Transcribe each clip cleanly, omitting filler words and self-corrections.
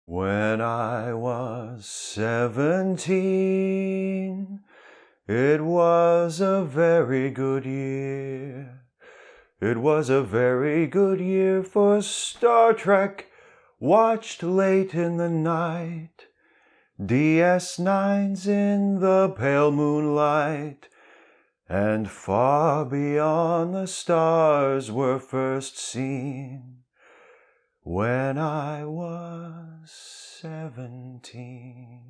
When I was 17, it was a very good year. It was a very good year for Star Trek, watched late in the night. DS9's in the pale moonlight, and far beyond the stars were first seen. When I was 17.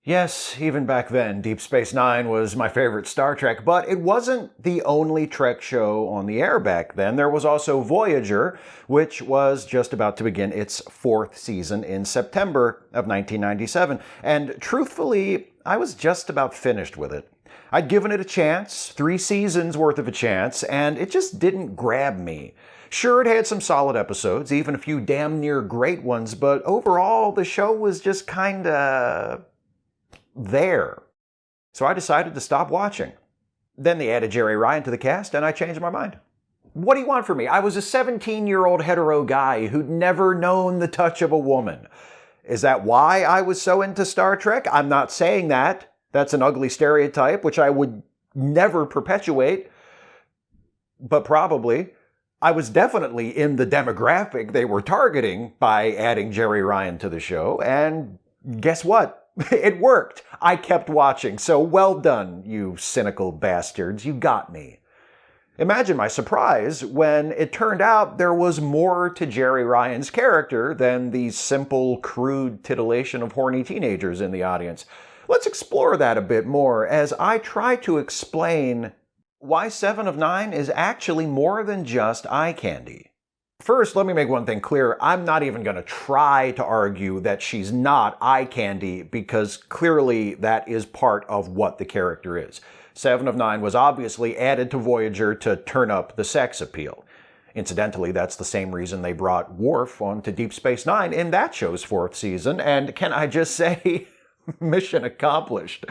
Yes, even back then, Deep Space Nine was my favorite Star Trek, but it wasn't the only Trek show on the air back then. There was also Voyager, which was just about to begin its 4th season in September of 1997. And truthfully, I was just about finished with it. I'd given it a chance, 3 seasons worth of a chance, and it just didn't grab me. Sure, it had some solid episodes, even a few damn near great ones, but overall, the show was just kinda there. So I decided to stop watching. Then they added Jeri Ryan to the cast, and I changed my mind. What do you want from me? I was a 17-year-old hetero guy who'd never known the touch of a woman. Is that why I was so into Star Trek? I'm not saying that. That's an ugly stereotype, which I would never perpetuate. But probably. I was definitely in the demographic they were targeting by adding Jeri Ryan to the show, and guess what? It worked. I kept watching, so well done, you cynical bastards. You got me. Imagine my surprise when it turned out there was more to Jeri Ryan's character than the simple, crude titillation of horny teenagers in the audience. Let's explore that a bit more as I try to explain why 7 of 9 is actually more than just eye candy. First, let me make one thing clear. I'm not even going to try to argue that she's not eye candy, because clearly that is part of what the character is. 7 of 9 was obviously added to Voyager to turn up the sex appeal. Incidentally, that's the same reason they brought Worf onto Deep Space Nine in that show's 4th season, and can I just say, mission accomplished.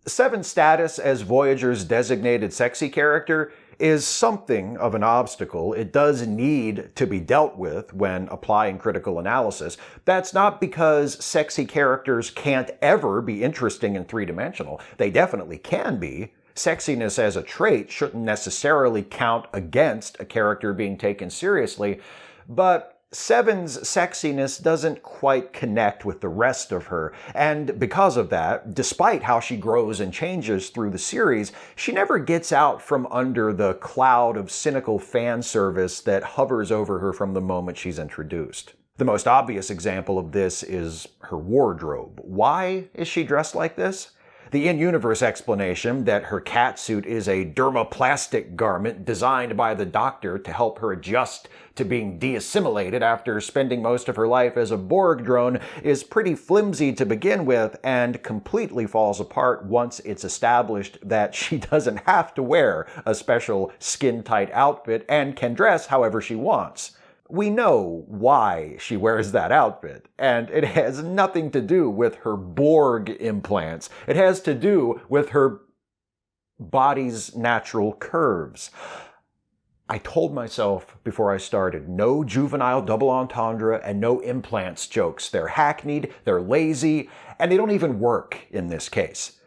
7's status as Voyager's designated sexy character is something of an obstacle. It does need to be dealt with when applying critical analysis. That's not because sexy characters can't ever be interesting and three-dimensional. They definitely can be. Sexiness as a trait shouldn't necessarily count against a character being taken seriously, but 7's sexiness doesn't quite connect with the rest of her, and because of that, despite how she grows and changes through the series, she never gets out from under the cloud of cynical fan service that hovers over her from the moment she's introduced. The most obvious example of this is her wardrobe. Why is she dressed like this? The in-universe explanation that her catsuit is a dermoplastic garment designed by the Doctor to help her adjust to being de-assimilated after spending most of her life as a Borg drone is pretty flimsy to begin with and completely falls apart once it's established that she doesn't have to wear a special skin-tight outfit and can dress however she wants. We know why she wears that outfit, and it has nothing to do with her Borg implants. It has to do with her body's natural curves. I told myself before I started, no juvenile double entendre and no implants jokes. They're hackneyed, they're lazy, and they don't even work in this case.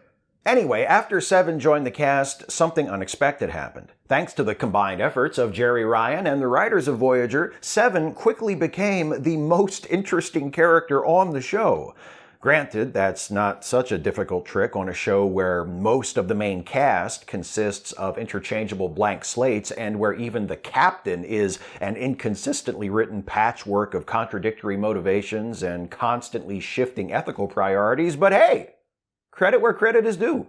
Anyway, after 7 joined the cast, something unexpected happened. Thanks to the combined efforts of Jeri Ryan and the writers of Voyager, 7 quickly became the most interesting character on the show. Granted, that's not such a difficult trick on a show where most of the main cast consists of interchangeable blank slates and where even the captain is an inconsistently written patchwork of contradictory motivations and constantly shifting ethical priorities, but hey! Credit where credit is due.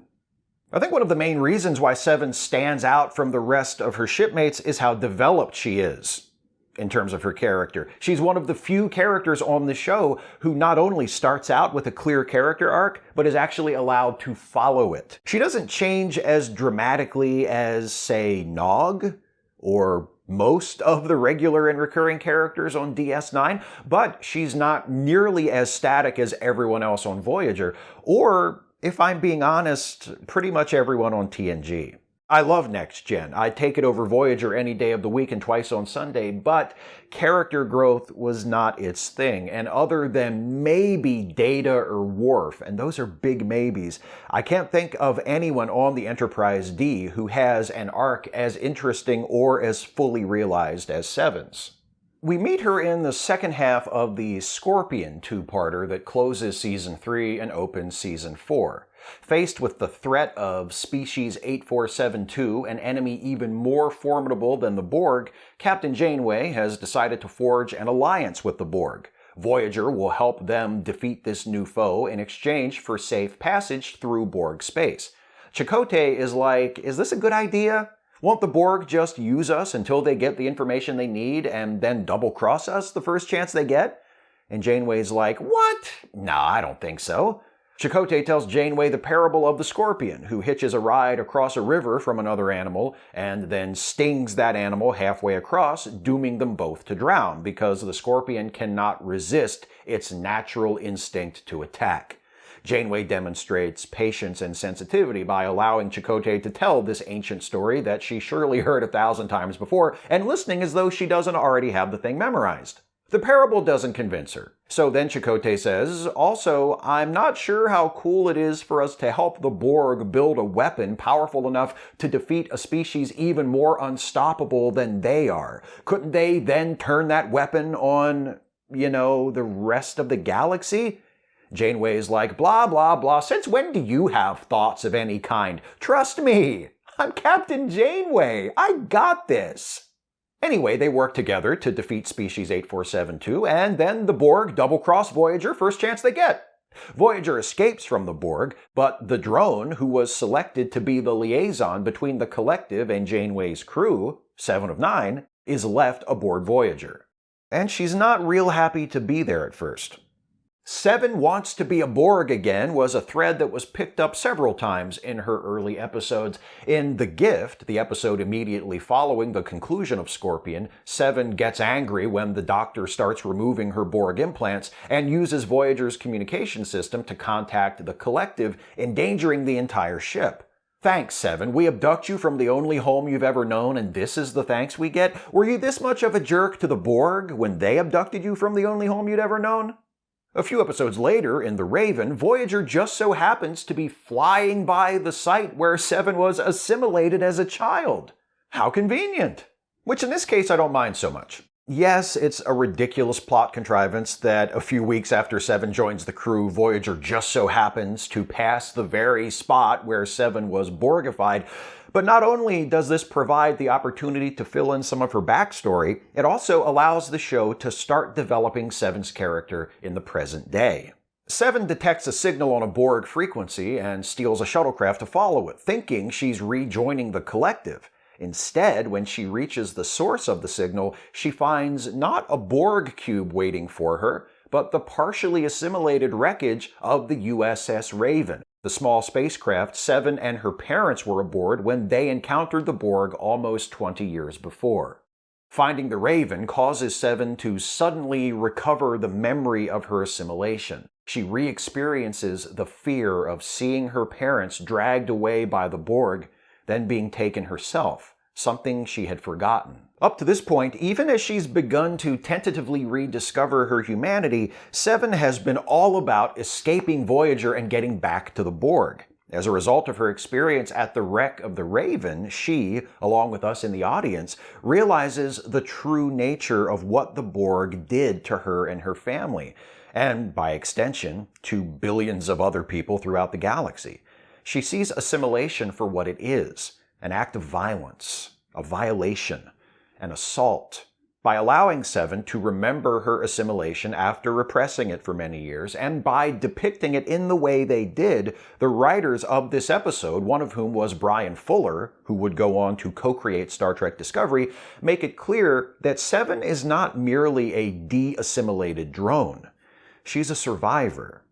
I think one of the main reasons why 7 stands out from the rest of her shipmates is how developed she is in terms of her character. She's one of the few characters on the show who not only starts out with a clear character arc, but is actually allowed to follow it. She doesn't change as dramatically as, say, Nog or most of the regular and recurring characters on DS9, but she's not nearly as static as everyone else on Voyager, or if I'm being honest, pretty much everyone on TNG. I love Next Gen. I'd take it over Voyager any day of the week and twice on Sunday, but character growth was not its thing. And other than maybe Data or Worf, and those are big maybes, I can't think of anyone on the Enterprise D who has an arc as interesting or as fully realized as Seven's. We meet her in the second half of the Scorpion two-parter that closes Season 3 and opens Season 4. Faced with the threat of Species 8472, an enemy even more formidable than the Borg, Captain Janeway has decided to forge an alliance with the Borg. Voyager will help them defeat this new foe in exchange for safe passage through Borg space. Chakotay is like, is this a good idea? Won't the Borg just use us until they get the information they need and then double-cross us the first chance they get? And Janeway's like, what? Nah, I don't think so. Chakotay tells Janeway the parable of the scorpion, who hitches a ride across a river from another animal and then stings that animal halfway across, dooming them both to drown because the scorpion cannot resist its natural instinct to attack. Janeway demonstrates patience and sensitivity by allowing Chakotay to tell this ancient story that she surely heard 1,000 times before and listening as though she doesn't already have the thing memorized. The parable doesn't convince her. So then Chakotay says, also, I'm not sure how cool it is for us to help the Borg build a weapon powerful enough to defeat a species even more unstoppable than they are. Couldn't they then turn that weapon on, the rest of the galaxy? Janeway's like, blah, blah, blah. Since when do you have thoughts of any kind? Trust me, I'm Captain Janeway. I got this. Anyway, they work together to defeat Species 8472, and then the Borg double-cross Voyager first chance they get. Voyager escapes from the Borg, but the drone, who was selected to be the liaison between the Collective and Janeway's crew, 7 of 9, is left aboard Voyager. And she's not real happy to be there at first. 7 wants to be a Borg again was a thread that was picked up several times in her early episodes. In The Gift, the episode immediately following the conclusion of Scorpion, 7 gets angry when the Doctor starts removing her Borg implants and uses Voyager's communication system to contact the Collective, endangering the entire ship. Thanks, 7. We abduct you from the only home you've ever known, and this is the thanks we get? Were you this much of a jerk to the Borg when they abducted you from the only home you'd ever known? A few episodes later, in The Raven, Voyager just so happens to be flying by the site where 7 was assimilated as a child. How convenient! Which in this case I don't mind so much. Yes, it's a ridiculous plot contrivance that a few weeks after 7 joins the crew, Voyager just so happens to pass the very spot where 7 was Borgified. But not only does this provide the opportunity to fill in some of her backstory, it also allows the show to start developing 7's character in the present day. 7 detects a signal on a Borg frequency and steals a shuttlecraft to follow it, thinking she's rejoining the Collective. Instead, when she reaches the source of the signal, she finds not a Borg cube waiting for her, but the partially assimilated wreckage of the USS Raven, the small spacecraft 7 and her parents were aboard when they encountered the Borg almost 20 years before. Finding the Raven causes 7 to suddenly recover the memory of her assimilation. She re-experiences the fear of seeing her parents dragged away by the Borg, then being taken herself, something she had forgotten. Up to this point, even as she's begun to tentatively rediscover her humanity, 7 has been all about escaping Voyager and getting back to the Borg. As a result of her experience at the wreck of the Raven, she, along with us in the audience, realizes the true nature of what the Borg did to her and her family, and by extension, to billions of other people throughout the galaxy. She sees assimilation for what it is, an act of violence, a violation, an assault. By allowing 7 to remember her assimilation after repressing it for many years, and by depicting it in the way they did, the writers of this episode, one of whom was Brian Fuller, who would go on to co-create Star Trek Discovery, make it clear that 7 is not merely a de-assimilated drone. She's a survivor.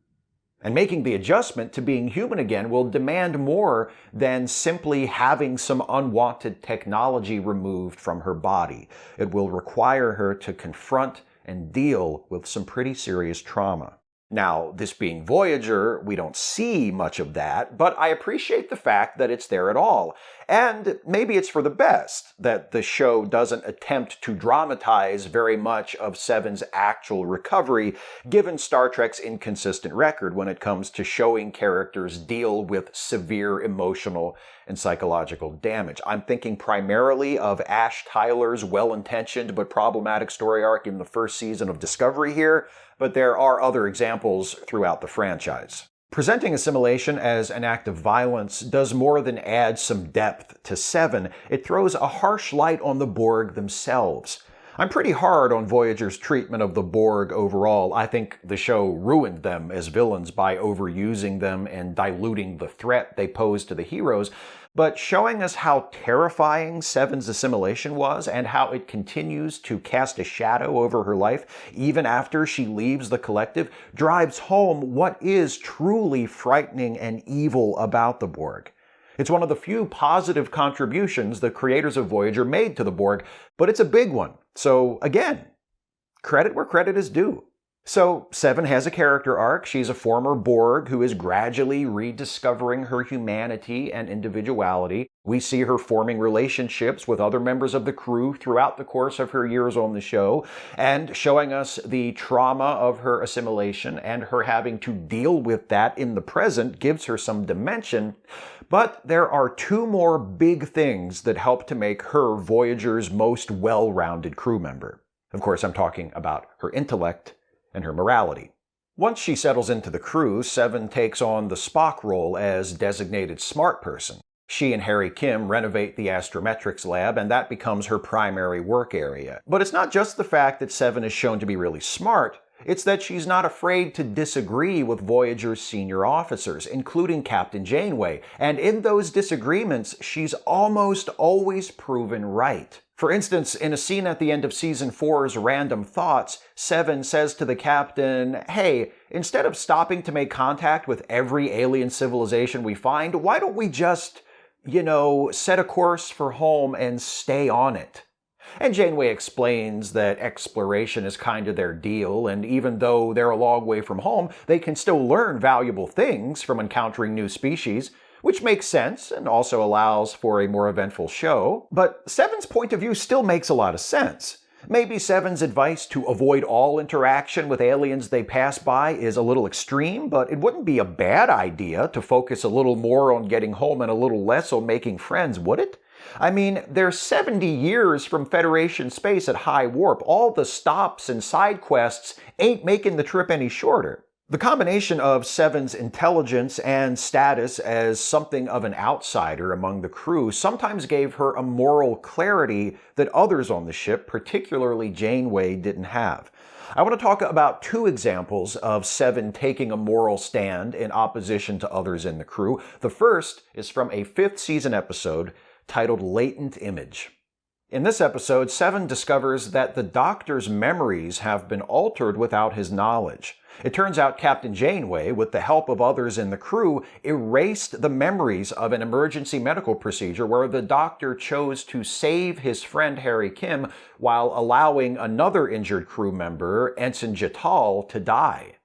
And making the adjustment to being human again will demand more than simply having some unwanted technology removed from her body. It will require her to confront and deal with some pretty serious trauma. Now, this being Voyager, we don't see much of that, but I appreciate the fact that it's there at all. And maybe it's for the best that the show doesn't attempt to dramatize very much of Seven's actual recovery, given Star Trek's inconsistent record when it comes to showing characters deal with severe emotional and psychological damage. I'm thinking primarily of Ash Tyler's well-intentioned but problematic story arc in the first season of Discovery here, but there are other examples throughout the franchise. Presenting assimilation as an act of violence does more than add some depth to Seven. It throws a harsh light on the Borg themselves. I'm pretty hard on Voyager's treatment of the Borg overall. I think the show ruined them as villains by overusing them and diluting the threat they pose to the heroes, but showing us how terrifying Seven's assimilation was and how it continues to cast a shadow over her life even after she leaves the collective drives home what is truly frightening and evil about the Borg. It's one of the few positive contributions the creators of Voyager made to the Borg, but it's a big one. So again, credit where credit is due. So Seven has a character arc. She's a former Borg who is gradually rediscovering her humanity and individuality. We see her forming relationships with other members of the crew throughout the course of her years on the show, and showing us the trauma of her assimilation and her having to deal with that in the present gives her some dimension. But there are two more big things that help to make her Voyager's most well-rounded crew member. Of course, I'm talking about her intellect and her morality. Once she settles into the crew, Seven takes on the Spock role as designated smart person. She and Harry Kim renovate the astrometrics lab, and that becomes her primary work area. But it's not just the fact that Seven is shown to be really smart, it's that she's not afraid to disagree with Voyager's senior officers, including Captain Janeway, and in those disagreements, she's almost always proven right. For instance, in a scene at the end of Season 4's Random Thoughts, Seven says to the captain, "Hey, instead of stopping to make contact with every alien civilization we find, why don't we just, set a course for home and stay on it?" And Janeway explains that exploration is kind of their deal, and even though they're a long way from home, they can still learn valuable things from encountering new species, which makes sense and also allows for a more eventful show. But Seven's point of view still makes a lot of sense. Maybe Seven's advice to avoid all interaction with aliens they pass by is a little extreme, but it wouldn't be a bad idea to focus a little more on getting home and a little less on making friends, would it? I mean, they're 70 years from Federation space at high warp. All the stops and side quests ain't making the trip any shorter. The combination of Seven's intelligence and status as something of an outsider among the crew sometimes gave her a moral clarity that others on the ship, particularly Janeway, didn't have. I want to talk about two examples of Seven taking a moral stand in opposition to others in the crew. The first is from a 5th season episode titled Latent Image. In this episode, Seven discovers that the Doctor's memories have been altered without his knowledge. It turns out Captain Janeway, with the help of others in the crew, erased the memories of an emergency medical procedure where the Doctor chose to save his friend Harry Kim while allowing another injured crew member, Ensign Jatal, to die.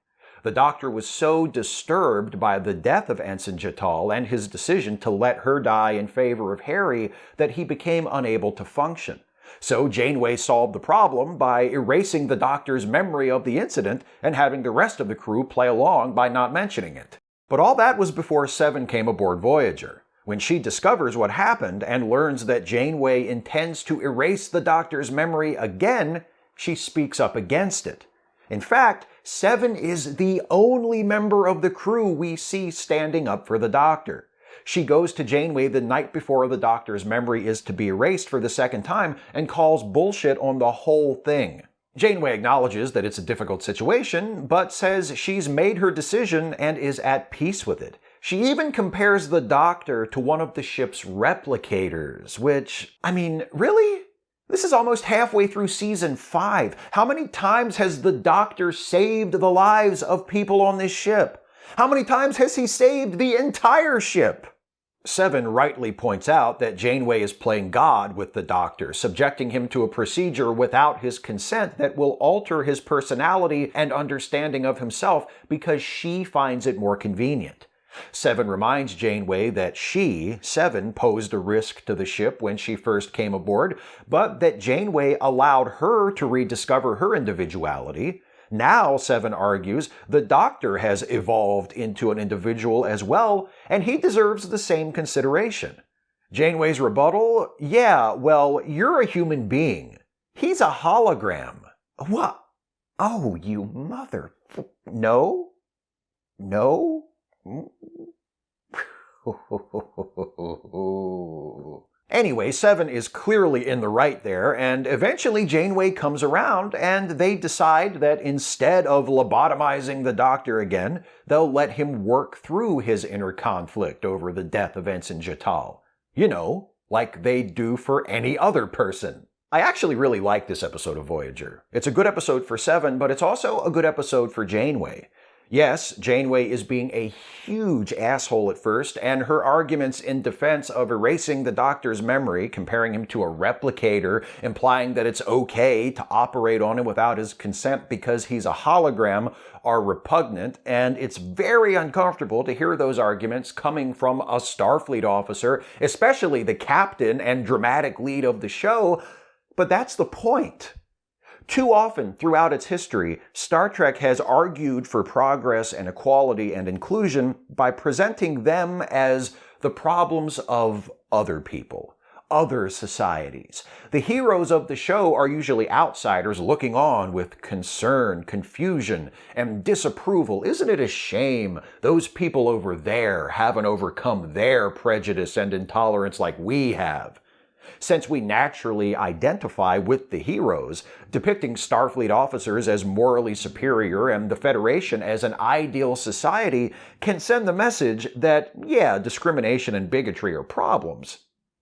The Doctor was so disturbed by the death of Ensign Jatal and his decision to let her die in favor of Harry that he became unable to function. So Janeway solved the problem by erasing the Doctor's memory of the incident and having the rest of the crew play along by not mentioning it. But all that was before Seven came aboard Voyager. When she discovers what happened and learns that Janeway intends to erase the Doctor's memory again, she speaks up against it. In fact, Seven is the only member of the crew we see standing up for the Doctor. She goes to Janeway the night before the Doctor's memory is to be erased for the second time and calls bullshit on the whole thing. Janeway acknowledges that it's a difficult situation, but says she's made her decision and is at peace with it. She even compares the Doctor to one of the ship's replicators, which, really? This is almost halfway through Season 5. How many times has the Doctor saved the lives of people on this ship? How many times has he saved the entire ship? Seven rightly points out that Janeway is playing God with the Doctor, subjecting him to a procedure without his consent that will alter his personality and understanding of himself because she finds it more convenient. Seven reminds Janeway that she, Seven, posed a risk to the ship when she first came aboard, but that Janeway allowed her to rediscover her individuality. Now, Seven argues, the Doctor has evolved into an individual as well, and he deserves the same consideration. Janeway's rebuttal? Yeah, well, you're a human being. He's a hologram. What? Oh, you mother... No? No? Anyway, Seven is clearly in the right there, and eventually Janeway comes around, and they decide that instead of lobotomizing the Doctor again, they'll let him work through his inner conflict over the death of Ensign Jatal. You know, like they'd do for any other person. I actually really like this episode of Voyager. It's a good episode for Seven, but it's also a good episode for Janeway. Yes, Janeway is being a huge asshole at first, and her arguments in defense of erasing the Doctor's memory, comparing him to a replicator, implying that it's okay to operate on him without his consent because he's a hologram, are repugnant, and it's very uncomfortable to hear those arguments coming from a Starfleet officer, especially the captain and dramatic lead of the show, but that's the point. Too often throughout its history, Star Trek has argued for progress and equality and inclusion by presenting them as the problems of other people, other societies. The heroes of the show are usually outsiders looking on with concern, confusion, and disapproval. Isn't it a shame those people over there haven't overcome their prejudice and intolerance like we have? Since we naturally identify with the heroes, depicting Starfleet officers as morally superior and the Federation as an ideal society can send the message that, yeah, discrimination and bigotry are problems,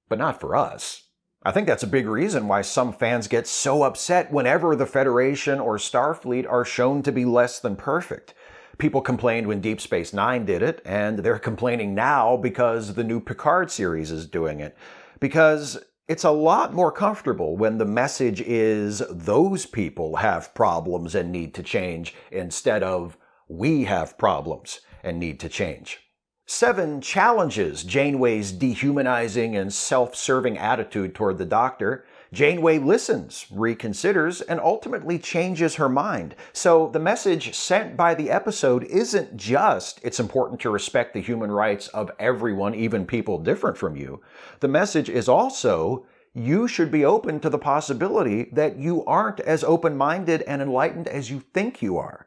but not for us. I think that's a big reason why some fans get so upset whenever the Federation or Starfleet are shown to be less than perfect. People complained when Deep Space Nine did it, and they're complaining now because the new Picard series is doing it. Because it's a lot more comfortable when the message is those people have problems and need to change instead of we have problems and need to change. Seven challenges Janeway's dehumanizing and self-serving attitude toward the Doctor. Janeway listens, reconsiders, and ultimately changes her mind. So the message sent by the episode isn't just it's important to respect the human rights of everyone, even people different from you. The message is also you should be open to the possibility that you aren't as open-minded and enlightened as you think you are.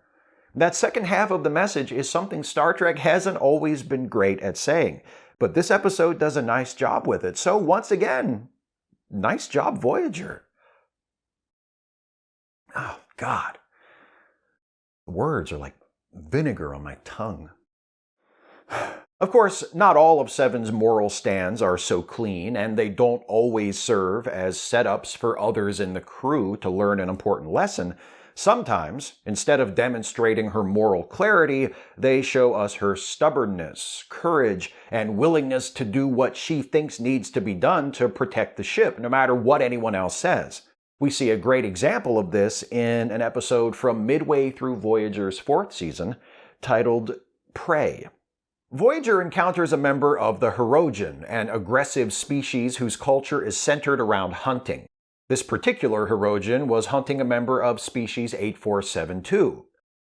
That second half of the message is something Star Trek hasn't always been great at saying, but this episode does a nice job with it. So once again, nice job, Voyager. Oh, God. Words are like vinegar on my tongue. Of course, not all of Seven's moral stands are so clean, and they don't always serve as setups for others in the crew to learn an important lesson. Sometimes, instead of demonstrating her moral clarity, they show us her stubbornness, courage, and willingness to do what she thinks needs to be done to protect the ship, no matter what anyone else says. We see a great example of this in an episode from midway through Voyager's 4th season, titled Prey. Voyager encounters a member of the Hirogen, an aggressive species whose culture is centered around hunting. This particular Hirogen was hunting a member of species 8472.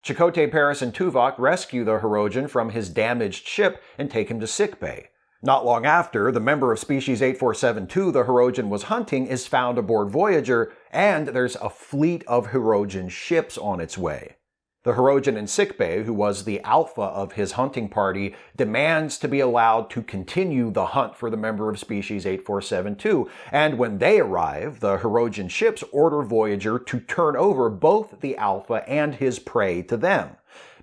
Chakotay, Paris, and Tuvok rescue the Hirogen from his damaged ship and take him to sickbay. Not long after, the member of species 8472 the Hirogen was hunting is found aboard Voyager, and there's a fleet of Hirogen ships on its way. The Hirogen in sickbay, who was the alpha of his hunting party, demands to be allowed to continue the hunt for the member of species 8472, and when they arrive, the Hirogen ships order Voyager to turn over both the alpha and his prey to them.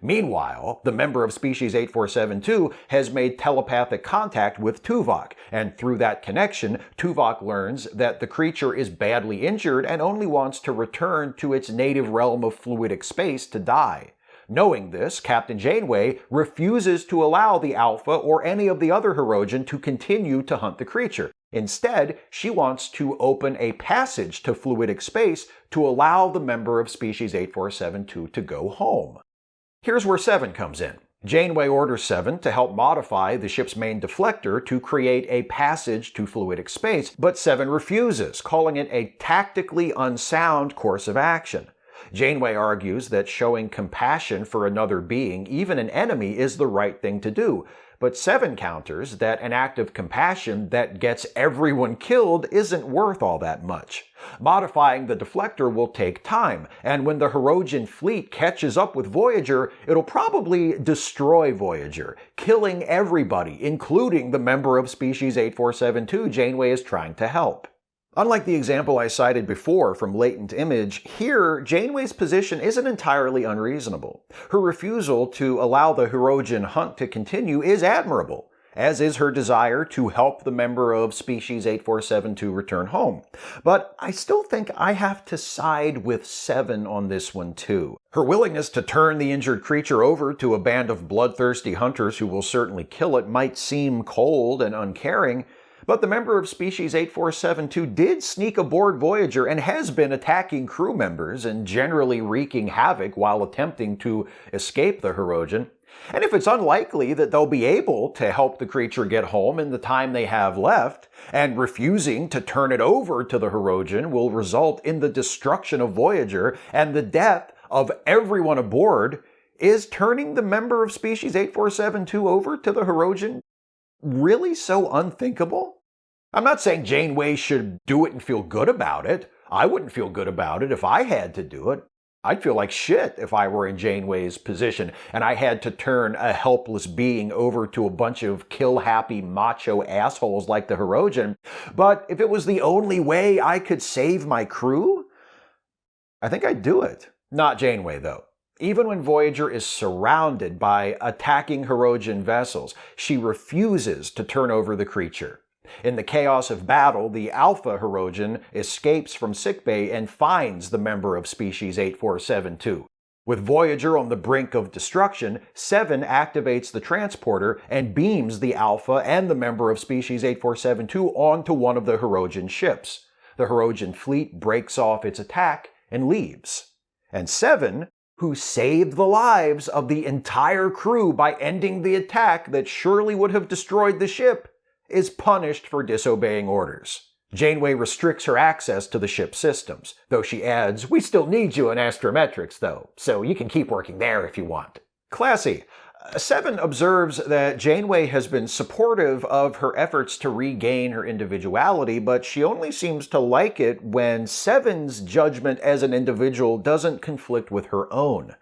Meanwhile, the member of species 8472 has made telepathic contact with Tuvok, and through that connection, Tuvok learns that the creature is badly injured and only wants to return to its native realm of fluidic space to die. Knowing this, Captain Janeway refuses to allow the Alpha or any of the other Hirogen to continue to hunt the creature. Instead, she wants to open a passage to fluidic space to allow the member of species 8472 to go home. Here's where Seven comes in. Janeway orders Seven to help modify the ship's main deflector to create a passage to fluidic space, but Seven refuses, calling it a tactically unsound course of action. Janeway argues that showing compassion for another being, even an enemy, is the right thing to do, but Seven counters that an act of compassion that gets everyone killed isn't worth all that much. Modifying the deflector will take time, and when the Hirogen fleet catches up with Voyager, it'll probably destroy Voyager, killing everybody, including the member of Species 8472 Janeway is trying to help. Unlike the example I cited before from Latent Image, here, Janeway's position isn't entirely unreasonable. Her refusal to allow the Hirogen hunt to continue is admirable, as is her desire to help the member of Species 8472 return home. But I still think I have to side with Seven on this one too. Her willingness to turn the injured creature over to a band of bloodthirsty hunters who will certainly kill it might seem cold and uncaring, but the member of Species 8472 did sneak aboard Voyager and has been attacking crew members and generally wreaking havoc while attempting to escape the Hirogen. And if it's unlikely that they'll be able to help the creature get home in the time they have left, and refusing to turn it over to the Hirogen will result in the destruction of Voyager and the death of everyone aboard, is turning the member of Species 8472 over to the Hirogen really so unthinkable? I'm not saying Janeway should do it and feel good about it. I wouldn't feel good about it if I had to do it. I'd feel like shit if I were in Janeway's position and I had to turn a helpless being over to a bunch of kill-happy macho assholes like the Hirogen. But if it was the only way I could save my crew, I think I'd do it. Not Janeway, though. Even when Voyager is surrounded by attacking Hirogen vessels, she refuses to turn over the creature. In the chaos of battle, the Alpha Hirogen escapes from sickbay and finds the member of Species 8472. With Voyager on the brink of destruction, Seven activates the transporter and beams the Alpha and the member of Species 8472 onto one of the Hirogen ships. The Hirogen fleet breaks off its attack and leaves. And Seven, who saved the lives of the entire crew by ending the attack that surely would have destroyed the ship, is punished for disobeying orders. Janeway restricts her access to the ship's systems, though she adds, "We still need you in astrometrics, though, so you can keep working there if you want." Classy. Seven observes that Janeway has been supportive of her efforts to regain her individuality, but she only seems to like it when Seven's judgment as an individual doesn't conflict with her own.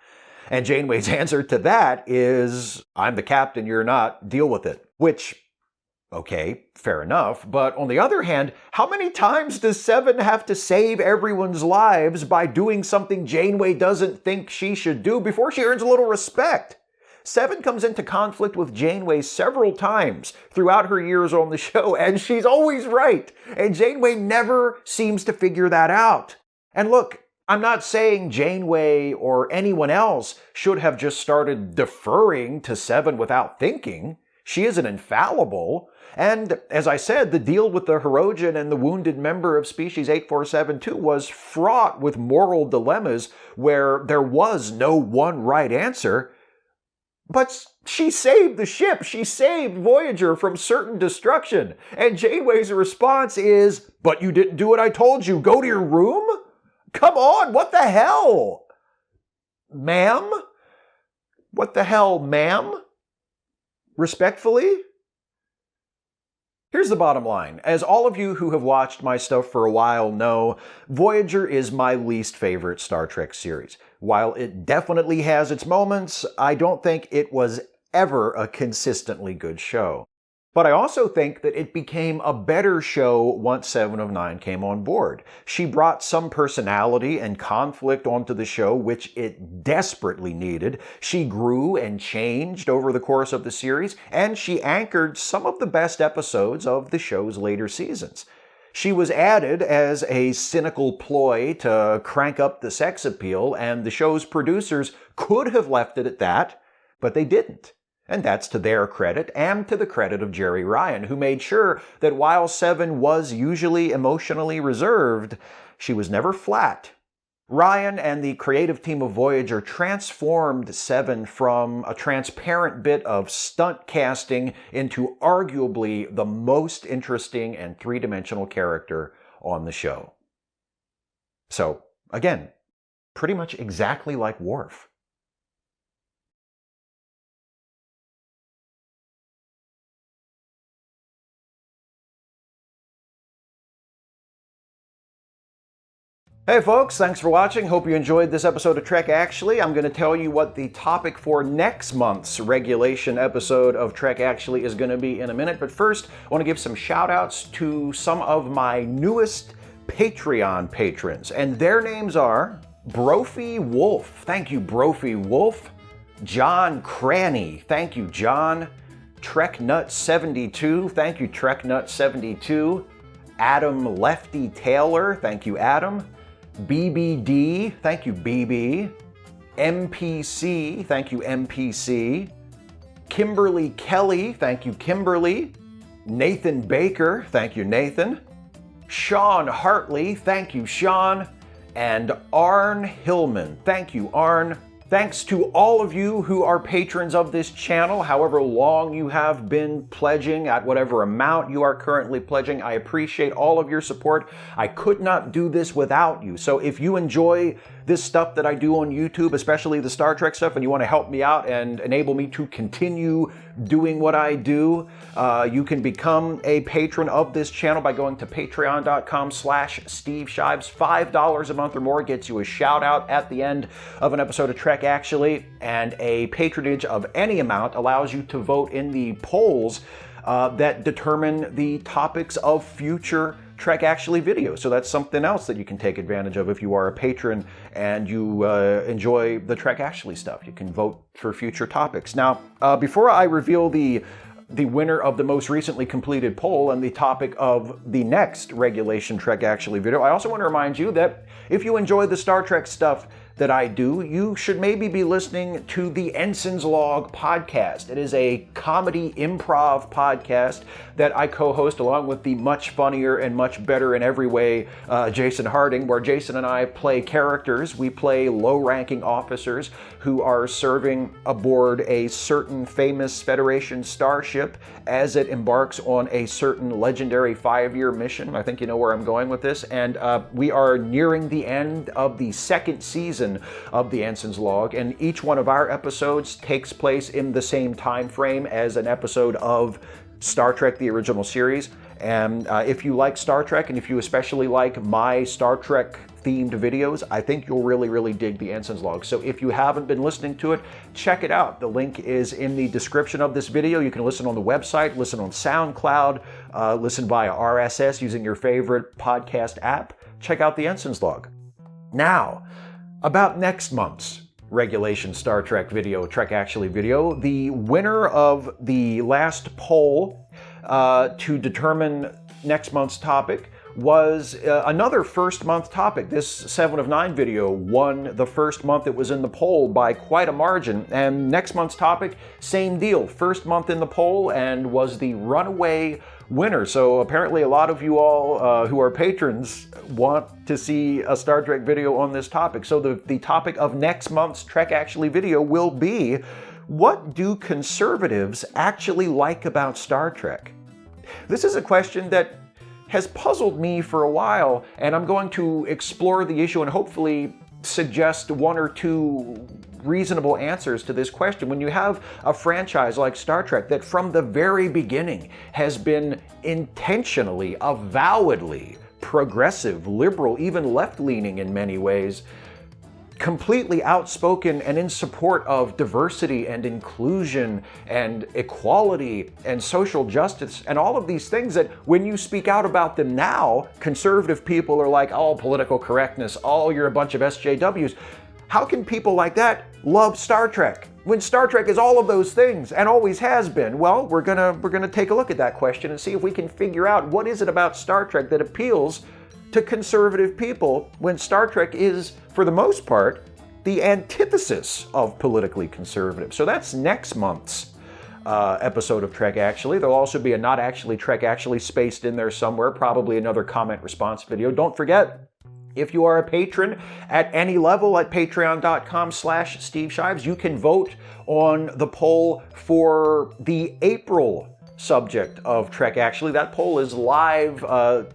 And Janeway's answer to that is, "I'm the captain, you're not, deal with it." Which, okay, fair enough, but on the other hand, how many times does Seven have to save everyone's lives by doing something Janeway doesn't think she should do before she earns a little respect? Seven comes into conflict with Janeway several times throughout her years on the show, and she's always right, and Janeway never seems to figure that out. And look, I'm not saying Janeway or anyone else should have just started deferring to Seven without thinking. She isn't infallible. And as I said, the deal with the Hirogen and the wounded member of Species 8472 was fraught with moral dilemmas where there was no one right answer. But she saved the ship. She saved Voyager from certain destruction. And Janeway's response is, "But you didn't do what I told you. Go to your room?" Come on, what the hell? Ma'am? What the hell, ma'am? Respectfully? Here's the bottom line. As all of you who have watched my stuff for a while know, Voyager is my least favorite Star Trek series. While it definitely has its moments, I don't think it was ever a consistently good show. But I also think that it became a better show once 7 of 9 came on board. She brought some personality and conflict onto the show, which it desperately needed. She grew and changed over the course of the series, and she anchored some of the best episodes of the show's later seasons. She was added as a cynical ploy to crank up the sex appeal, and the show's producers could have left it at that, but they didn't. And that's to their credit and to the credit of Jerry Ryan, who made sure that while Seven was usually emotionally reserved, she was never flat Ryan and the creative team of Voyager transformed Seven from a transparent bit of stunt casting into arguably the most interesting and three-dimensional character on the show. So, again, pretty much exactly like Worf. Hey folks, thanks for watching. Hope you enjoyed this episode of Trek Actually. I'm going to tell you what the topic for next month's regulation episode of Trek Actually is going to be in a minute. But first, I want to give some shout outs to some of my newest Patreon patrons. And their names are Brophy Wolf. Thank you, Brophy Wolf. John Cranny. Thank you, John. TrekNut72. Thank you, TrekNut72. Adam Lefty Taylor. Thank you, Adam. BBD, thank you, BB. MPC, thank you, MPC. Kimberly Kelly, thank you, Kimberly. Nathan Baker, thank you, Nathan. Sean Hartley, thank you, Sean. And Arn Hillman, thank you, Arn. Thanks to all of you who are patrons of this channel, however long you have been pledging, at whatever amount you are currently pledging. I appreciate all of your support. I could not do this without you. So if you enjoy this stuff that I do on YouTube, especially the Star Trek stuff, and you want to help me out and enable me to continue doing what I do, you can become a patron of this channel by going to patreon.com/Steve Shives. $5 a month or more gets you a shout out at the end of an episode of Trek Actually, and a patronage of any amount allows you to vote in the polls that determine the topics of future Trek Actually videos. So that's something else that you can take advantage of if you are a patron and you enjoy the Trek Actually stuff. You can vote for future topics. Now, before I reveal the winner of the most recently completed poll and the topic of the next regulation Trek Actually video, I also want to remind you that if you enjoy the Star Trek stuff that I do, you should maybe be listening to the Ensign's Log podcast. It is a comedy improv podcast that I co-host along with the much funnier and much better in every way Jason Harding, where Jason and I play characters. We play low-ranking officers who are serving aboard a certain famous Federation starship as it embarks on a certain legendary 5-year mission. I think you know where I'm going with this. And we are nearing the end of the second season of the Ensign's Log, and each one of our episodes takes place in the same time frame as an episode of Star Trek, the original series. And if you like Star Trek, and if you especially like my Star Trek themed videos, I think you'll really dig the Ensign's Log. So if you haven't been listening to it, check it out. The link is in the description of this video. You can listen on the website, listen on SoundCloud, listen via RSS using your favorite podcast app. Check out the Ensign's Log. Now, about next month's regulation Star Trek video, Trek Actually video, the winner of the last poll to determine next month's topic was another first month topic. This 7 of 9 video won the first month it was in the poll by quite a margin. And next month's topic, same deal. First month in the poll and was the runaway winner. So apparently a lot of you all who are patrons want to see a Star Trek video on this topic. So the topic of next month's Trek Actually video will be, what do conservatives actually like about Star Trek? This is a question that has puzzled me for a while, and I'm going to explore the issue and hopefully suggest one or two reasonable answers to this question. When you have a franchise like Star Trek that from the very beginning has been intentionally, avowedly progressive, liberal, even left-leaning in many ways, completely outspoken and in support of diversity and inclusion and equality and social justice and all of these things that when you speak out about them now, conservative people are like, oh, political correctness, oh, you're a bunch of SJWs. How can people like that love Star Trek when Star Trek is all of those things and always has been? Well, we're gonna take a look at that question and see if we can figure out what is it about Star Trek that appeals to conservative people when Star Trek is, for the most part, the antithesis of politically conservative. So that's next month's episode of Trek Actually. There'll also be a Not Actually Trek Actually spaced in there somewhere, probably another comment response video. Don't forget, If you are a patron at any level at patreon.com/Steve Shives, you can vote on the poll for the April subject of Trek Actually. That poll is live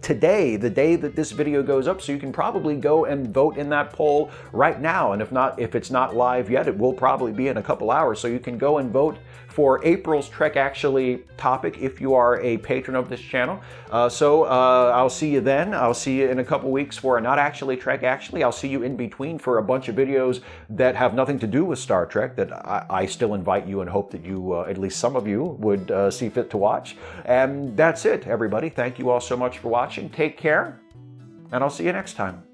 today, the day that this video goes up, so you can probably go and vote in that poll right now. And if it's not live yet, it will probably be in a couple hours, so you can go and vote for April's Trek Actually topic if you are a patron of this channel. I'll see you then. I'll see you in a couple weeks for Not Actually Trek Actually. I'll see you in between for a bunch of videos that have nothing to do with Star Trek that I still invite you and hope that you, at least some of you, would see fit to watch. And that's it, everybody. Thank you all so much for watching. Take care, and I'll see you next time.